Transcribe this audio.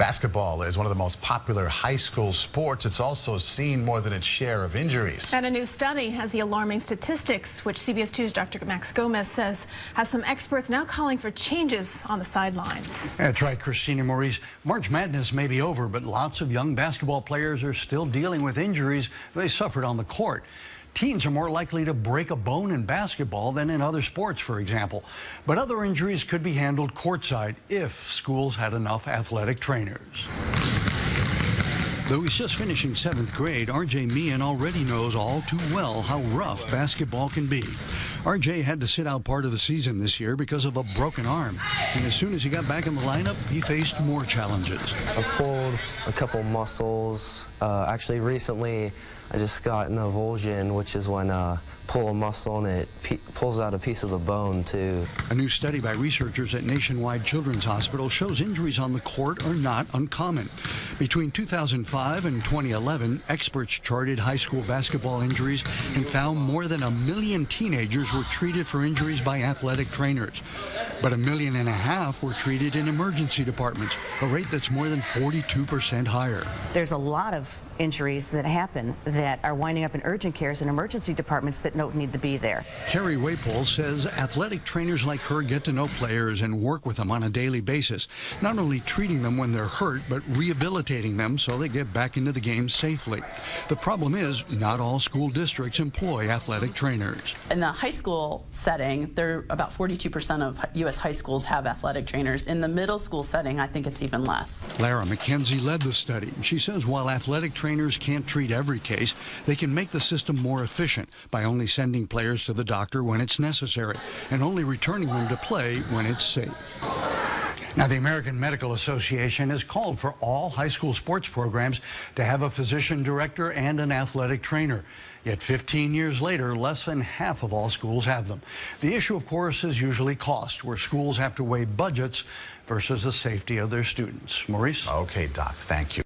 Basketball is one of the most popular high school sports. It's also seen more than its share of injuries. And a new study has the alarming statistics, which CBS 2's Dr. Max Gomez says has some experts now calling for changes on the sidelines. That's right, Christina Maurice. March Madness may be over, but lots of young basketball players are still dealing with injuries they suffered on the court. Teens are more likely to break a bone in basketball than in other sports, for example. But other injuries could be handled courtside if schools had enough athletic trainers. Though he's just finishing 7th grade, RJ Meehan already knows all too well how rough basketball can be. RJ had to sit out part of the season this year because of a broken arm. And as soon as he got back in the lineup, he faced more challenges. I've pulled a couple muscles. Actually, recently, I just got an avulsion, which is when pull a muscle and it pulls out a piece of the bone too. A new study by researchers at Nationwide Children's Hospital shows injuries on the court are not uncommon. Between 2005 and 2011, experts charted high school basketball injuries and found more than 1 million teenagers were treated for injuries by athletic trainers. But 1.5 million were treated in emergency departments, a rate that's more than 42% higher. There's a lot of injuries that happen that are winding up in urgent cares and emergency departments that don't need to be there. Carrie Waypole says athletic trainers like her get to know players and work with them on a daily basis, not only treating them when they're hurt, but rehabilitating them so they get back into the game safely. The problem is not all school districts employ athletic trainers. In the high school setting, about 42% of U.S. high schools have athletic trainers. In the middle school setting, I think it's even less. Lara McKenzie led the study. She says while athletic trainers can't treat every case, they can make the system more efficient by only sending players to the doctor when it's necessary and only returning them to play when it's safe. Now, the American Medical Association has called for all high school sports programs to have a physician director and an athletic trainer. Yet 15 years later, less than half of all schools have them. The issue, of course, is usually cost, where schools have to weigh budgets versus the safety of their students. Maurice? Okay, Doc, thank you.